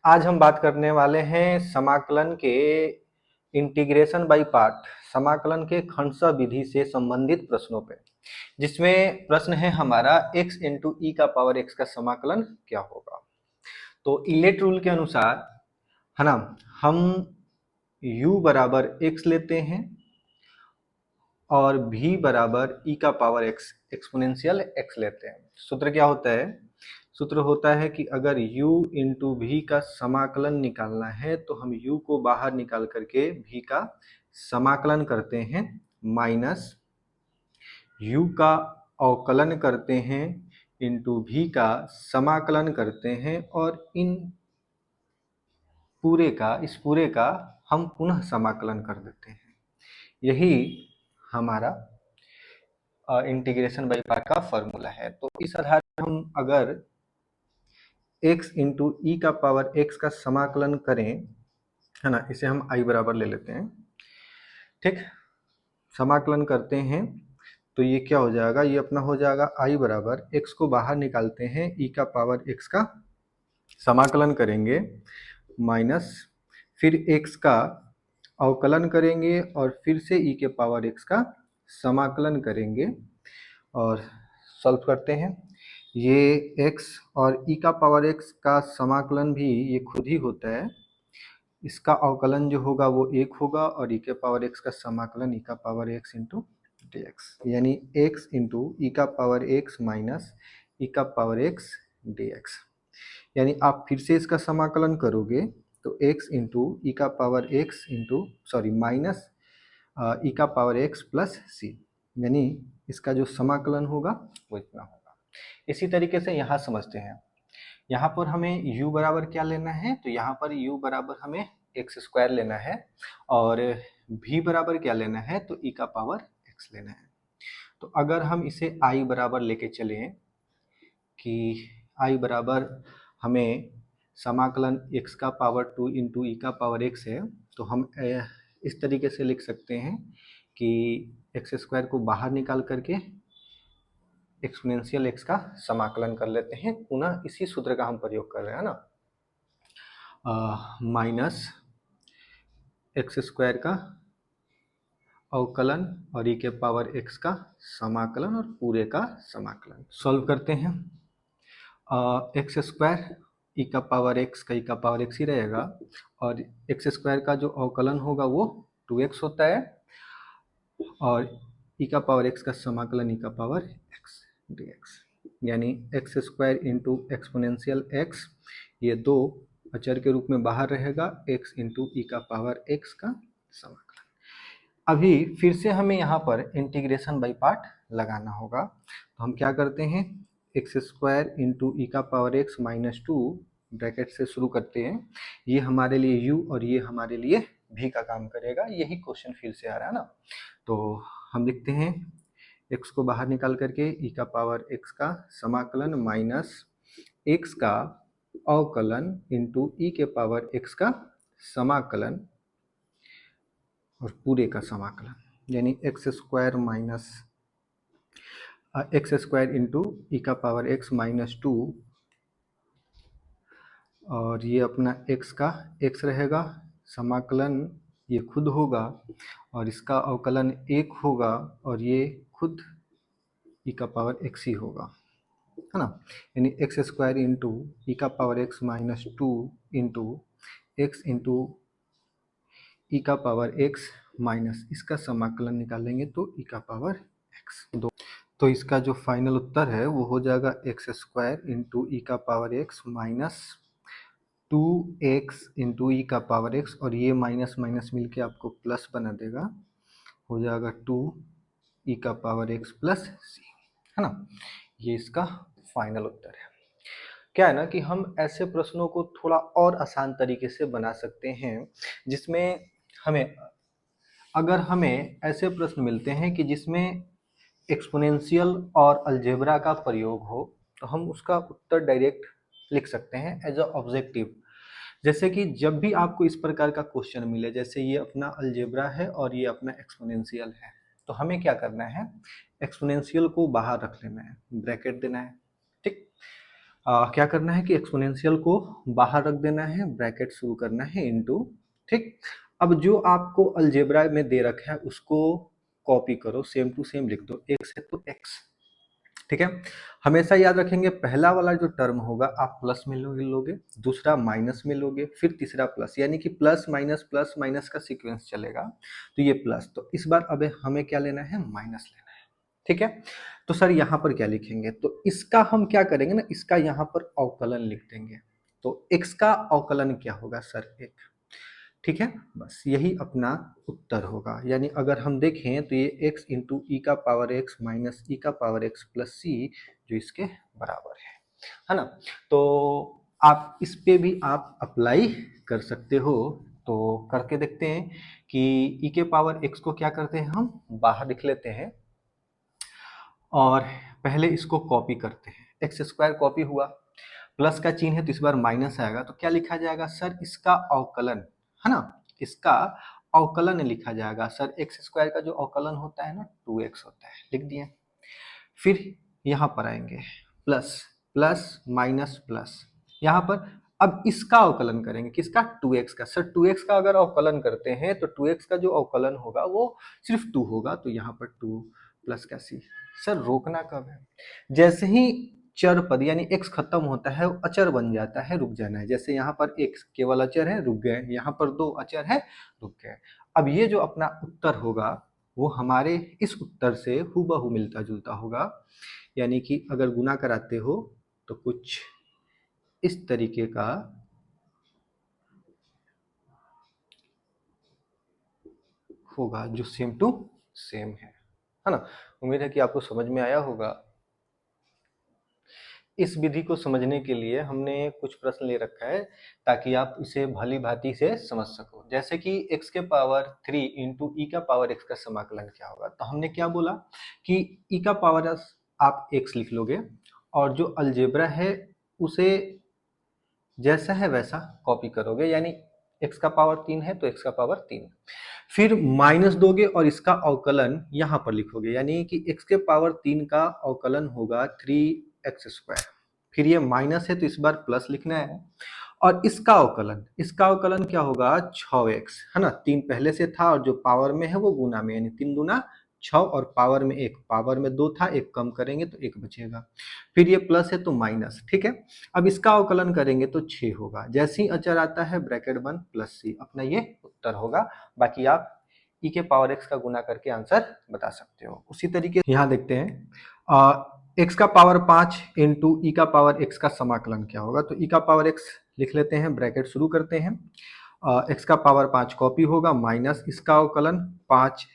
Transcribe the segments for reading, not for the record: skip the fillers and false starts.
आज हम बात करने वाले हैं समाकलन के इंटीग्रेशन बाय पार्ट, समाकलन के खंडशः विधि से संबंधित प्रश्नों पे, जिसमें प्रश्न है हमारा x इंटू ई का पावर x का समाकलन क्या होगा। तो इलेट रूल के अनुसार है ना, हम u बराबर x लेते हैं और v बराबर e का पावर x एक्सपोनेंशियल x लेते हैं। सूत्र क्या होता है? सूत्र होता है कि अगर u इंटू वी का समाकलन निकालना है तो हम u को बाहर निकाल करके v का समाकलन करते हैं, माइनस u का अवकलन करते हैं इंटू v का समाकलन करते हैं, और इस पूरे का हम पुनः समाकलन कर देते हैं। यही हमारा इंटीग्रेशन बाय पार्ट का फॉर्मूला है। तो इस आधार पर हम अगर x इंटू ई का पावर x का समाकलन करें, है ना, इसे हम i बराबर ले लेते हैं, ठीक। समाकलन करते हैं तो ये क्या हो जाएगा, ये अपना हो जाएगा i बराबर x को बाहर निकालते हैं, e का पावर x का समाकलन करेंगे, माइनस फिर x का अवकलन करेंगे और फिर से e के पावर x का समाकलन करेंगे और सॉल्व करते हैं। ये x और e का पावर x का समाकलन भी ये खुद ही होता है, इसका अवकलन जो होगा वो 1 होगा और e के पावर x का समाकलन e का power x into D x, यानी x इंटू ई का पावर x माइनस ई का पावर x डी एक्स। यानी आप फिर से इसका समाकलन करोगे तो x इंटू ई का पावर x इंटू माइनस ई का पावर x प्लस सी, यानी इसका जो समाकलन होगा वो इतना होगा। इसी तरीके से यहाँ समझते हैं, यहाँ पर हमें u बराबर क्या लेना है, तो यहाँ पर u बराबर हमें एक्स स्क्वायर लेना है और v बराबर क्या लेना है, तो e का पावर x लेना है। तो अगर हम इसे i बराबर लेके चलें कि i बराबर हमें समाकलन x का पावर 2 इंटू ई का पावर x है, तो हम इस तरीके से लिख सकते हैं कि एक्स स्क्वायर को बाहर निकाल करके एक्सपोनेंशियल x का समाकलन कर लेते हैं। पुनः इसी सूत्र का हम प्रयोग कर रहे हैं ना, माइनस एक्स स्क्वायर का अवकलन और e के पावर x का समाकलन और पूरे का समाकलन। सॉल्व करते हैं। एक्स स्क्वायर ई का पावर x का e का पावर x ही रहेगा और एक्स स्क्वायर का जो अवकलन होगा वो 2x होता है और e का पावर x का समाकलन e का पावर x dx, यानी X square into exponential x, ये दो अचर के रूप में बाहर रहेगा, x इंटू ई का पावर x का समाकलन। अभी फिर से हमें यहाँ पर इंटीग्रेशन बाय पार्ट लगाना होगा, तो हम क्या करते हैं, एक्स स्क्वायर इंटू ई का पावर x माइनस 2 ब्रैकेट से शुरू करते हैं, ये हमारे लिए u और ये हमारे लिए v का काम करेगा। यही क्वेश्चन फिर से आ रहा है ना, तो हम लिखते हैं x को बाहर निकाल करके e का पावर x का समाकलन माइनस x का अवकलन इंटू e के पावर x का समाकलन और पूरे का समाकलन, यानी X square minus X square into E का पावर x माइनस 2 और ये अपना x का x रहेगा, समाकलन ये खुद होगा और इसका अवकलन 1 होगा और ये खुद e का पावर x ही होगा, है ना। यानी एक्स स्क्वायर इंटू ई का power x minus 2 into X into E का पावर x माइनस इसका समाकलन निकालेंगे तो ई का पावर x दो, तो इसका जो फाइनल उत्तर है वो हो जाएगा एक्स स्क्वायर इंटू ई का power x minus 2x into E का पावर x, और ये माइनस माइनस मिलके आपको प्लस बना देगा, हो जाएगा 2 ई का पावर x प्लस सी, है ना। ये इसका फाइनल उत्तर है। क्या है ना कि हम ऐसे प्रश्नों को थोड़ा और आसान तरीके से बना सकते हैं, जिसमें हमें ऐसे प्रश्न मिलते हैं कि जिसमें एक्सपोनेंशियल और अलजेब्रा का प्रयोग हो, तो हम उसका उत्तर डायरेक्ट लिख सकते हैं एज अ ऑब्जेक्टिव। जैसे कि जब भी आपको इस प्रकार का क्वेश्चन मिले, जैसे ये अपना अलजेब्रा है और ये अपना एक्सपोनेंशियल है, तो हमें क्या करना है, एक्सपोनेंशियल को बाहर रख लेना है, ब्रैकेट देना है, ठीक। क्या करना है कि एक्सपोनेंशियल को बाहर रख देना है, ब्रैकेट शुरू करना है इनटू, ठीक। अब जो आपको अलजेब्रा में दे रखा है उसको कॉपी करो, सेम टू सेम लिख दो, x है तो x, ठीक है। हमेशा याद रखेंगे पहला वाला जो टर्म होगा आप प्लस में लोगे, दूसरा माइनस में लोगे, फिर तीसरा प्लस, यानी कि प्लस माइनस का सीक्वेंस चलेगा। तो ये प्लस, तो इस बार अब हमें क्या लेना है, माइनस लेना है, ठीक है। तो सर यहाँ पर क्या लिखेंगे, तो इसका हम क्या करेंगे ना, इसका यहाँ पर अवकलन लिख देंगे। तो x का अवकलन क्या होगा सर, एक, ठीक है। बस यही अपना उत्तर होगा। यानी अगर हम देखें तो ये x इंटू ई का पावर x माइनस ई का पावर x प्लस सी जो इसके बराबर है ना। तो आप इस पे भी आप अप्लाई कर सकते हो। तो करके देखते हैं कि e के पावर x को क्या करते हैं, हम बाहर लिख लेते हैं और पहले इसको कॉपी करते हैं। एक्स स्क्वायर कॉपी हुआ, प्लस का चिन्ह है तो इस बार माइनस आएगा, तो क्या लिखा जाएगा सर, इसका अवकलन, है ना, इसका अवकलन लिखा जाएगा सर। एक्स स्क्वायर का जो अवकलन होता है ना 2x होता है, लिख दिए। फिर यहाँ पर आएंगे प्लस प्लस माइनस प्लस, यहाँ पर अब इसका अवकलन करेंगे, किसका, 2x का। सर 2x का अगर अवकलन करते हैं तो 2x का जो अवकलन होगा वो सिर्फ 2 होगा, तो यहाँ पर 2 प्लस का c। सर रोकना कब है, जैसे ही चर पद यानी x खत्म होता है वो अचर बन जाता है, रुक जाना है। जैसे यहाँ पर x केवल अचर है, रुक गए, यहाँ पर 2 अचर है, रुक गए। अब ये जो अपना उत्तर होगा वो हमारे इस उत्तर से हूबहू मिलता जुलता होगा। यानी कि अगर गुना कराते हो तो कुछ इस तरीके का होगा जो सेम टू सेम है ना। उम्मीद है कि आपको समझ में आया होगा। इस विधि को समझने के लिए हमने कुछ प्रश्न ले रखा है ताकि आप इसे भली भांति से समझ सको। जैसे कि x के पावर 3 इंटू ई का पावर x का समाकलन क्या होगा। तो हमने क्या बोला कि e का पावर आप x लिख लोगे और जो अलजेब्रा है उसे जैसा है वैसा कॉपी करोगे, यानी x का पावर 3 है तो x का पावर 3, फिर माइनस दोगे और इसका अवकलन यहाँ पर लिखोगे, यानी कि x के पावर 3 का अवकलन होगा 3x²। फिर ये माइनस है तो इस बार प्लस लिखना है और इसका अवकलन क्या होगा, 6x, है ना। 3 पहले से था और जो पावर में है वो गुना में, यानी 3 दूना 6 और पावर में 1, पावर में 2 था, 1 कम करेंगे तो 1 बचेगा। फिर ये प्लस है तो माइनस, ठीक है। अब इसका अवकलन करेंगे तो 6 होगा। जैसे ही अचर आता है ब्रैकेट बंद प्लस सी, अपना ये उत्तर होगा। बाकी आप e के पावर x का गुना करके आंसर बता सकते हो। उसी तरीके से यहाँ देखते हैं x का पावर 5 इंटू ई का पावर x का समाकलन क्या होगा। तो e का पावर x लिख लेते हैं, ब्रैकेट शुरू करते हैं, x का पावर 5 कॉपी होगा, माइनस इसका अवकलन 5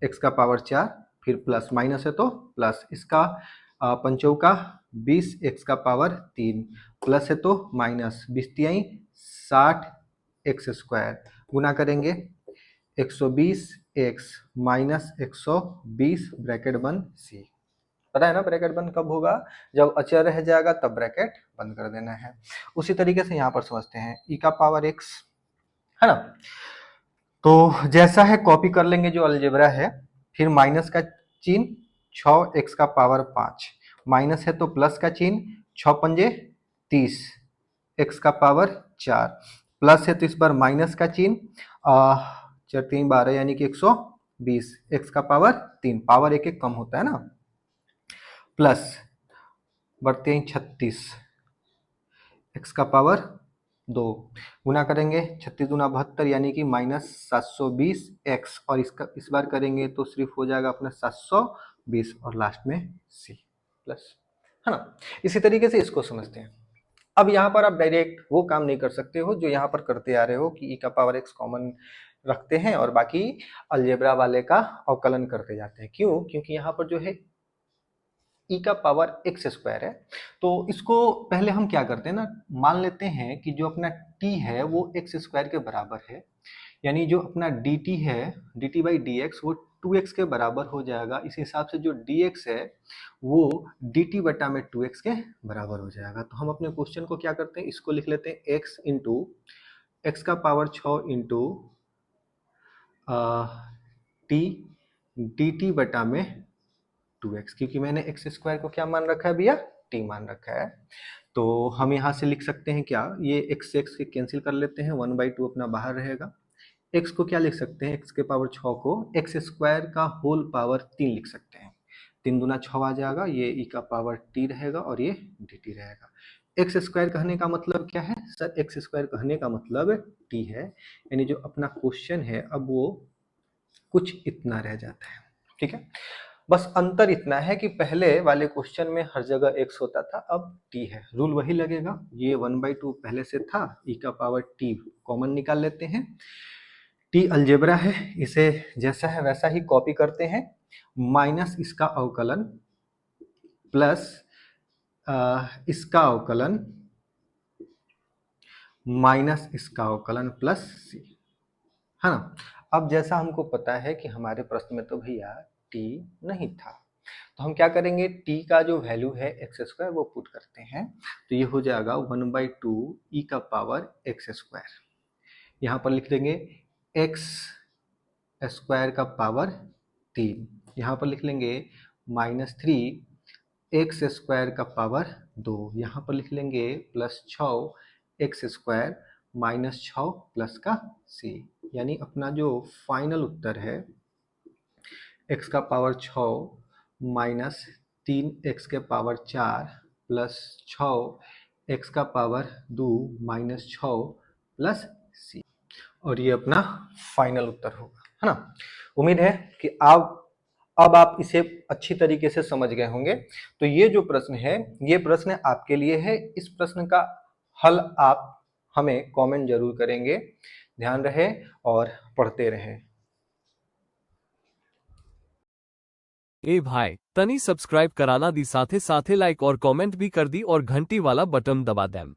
x का पावर 4, फिर प्लस, माइनस है तो प्लस, इसका पंचौका 20 x का पावर 3, प्लस है तो माइनस, 20 तिहाई 60 x², गुना करेंगे 120 x माइनस 120 ब्रैकेट बंद सी। पता है ना ब्रैकेट बंद कब होगा, जब अचर रह जाएगा तब ब्रैकेट बंद कर देना है। उसी तरीके से यहाँ पर समझते हैं e का पावर x, है ना। तो जैसा है कॉपी कर लेंगे जो अलजेब्रा है, फिर माइनस का चिन्ह, 6x का पावर 5, माइनस है तो प्लस का चिन्ह, 6 पंजे 30, x का पावर 4, प्लस है तो इस बार माइनस का चिन्ह, 4 3 12 यानी कि 120, x का पावर 3, पावर एक एक कम होता है ना, प्लस बढ़ते हैं 36, x का पावर 2, गुना करेंगे 36 दूना 72 यानी कि माइनस 720x, और इसका इस बार करेंगे तो सिर्फ हो जाएगा अपना 720 और लास्ट में c प्लस, है ना। इसी तरीके से इसको समझते हैं। अब यहाँ पर आप डायरेक्ट वो काम नहीं कर सकते हो जो यहाँ पर करते आ रहे हो कि e का पावर x कॉमन रखते हैं और बाकी अलजेब्रा वाले का अवकलन करते जाते हैं। क्यों, क्योंकि यहाँ पर जो है e का पावर x² है, तो इसको पहले हम क्या करते हैं ना, मान लेते हैं कि जो अपना t है वो x² के बराबर है, यानी जो अपना dt है, dt बाई dx वो 2x के बराबर हो जाएगा। इस हिसाब से जो dx है वो dt बटा में 2x के बराबर हो जाएगा। तो हम अपने क्वेश्चन को क्या करते हैं, इसको लिख लेते हैं x इंटू एक्स का पावर 6 इंटू t dt बटा में 2x, क्योंकि मैंने x² को क्या मान रखा है भैया, टी मान रखा है। तो हम यहाँ से लिख सकते हैं क्या, ये x से x के कैंसिल कर लेते हैं, 1/2 अपना बाहर रहेगा। x को क्या लिख सकते हैं, x के पावर 6 को x स्क्वायर का होल पावर 3 लिख सकते हैं। 3 दूना 6 आ जाएगा, ये e का पावर t रहेगा और ये dt रहेगा। एक्स स्क्वायर कहने का मतलब क्या है सर, एक्स स्क्वायर कहने का मतलब t है, यानी जो अपना क्वेश्चन है अब वो कुछ इतना रह जाता है। ठीक है, बस अंतर इतना है कि पहले वाले क्वेश्चन में हर जगह x होता था, अब t है, रूल वही लगेगा। ये 1/2 पहले से था, e का पावर t कॉमन निकाल लेते हैं। t अलजेब्रा है, इसे जैसा है वैसा ही कॉपी करते हैं, माइनस इसका अवकलन प्लस इसका अवकलन माइनस इसका अवकलन प्लस c, है ना। अब जैसा हमको पता है कि हमारे प्रश्न में तो भैया t नहीं था, तो हम क्या करेंगे, t का जो वैल्यू है एक्स स्क्वायर वो पुट करते हैं, तो ये हो जाएगा 1/2 e का पावर एक्स स्क्वायर। यहाँ पर लिख देंगे एक्स स्क्वायर का पावर 3, यहाँ पर लिख लेंगे -3 एक्स स्क्वायर का पावर 2, यहाँ पर लिख लेंगे +6 एक्स स्क्वायर -6 प्लस का c, यानी अपना जो फाइनल उत्तर है x का पावर 6 माइनस 3 एक्स के पावर 4 प्लस 6 एक्स का पावर 2 माइनस 6 प्लस c, और ये अपना फाइनल उत्तर होगा, है ना। उम्मीद है कि आप अब आप इसे अच्छी तरीके से समझ गए होंगे। तो ये जो प्रश्न है, ये प्रश्न आपके लिए है, इस प्रश्न का हल आप हमें कमेंट जरूर करेंगे। ध्यान रहे और पढ़ते रहें। ए भाई तनी सब्सक्राइब कराना दी, साथे साथे लाइक और कमेंट भी कर दी और घंटी वाला बटन दबा दें।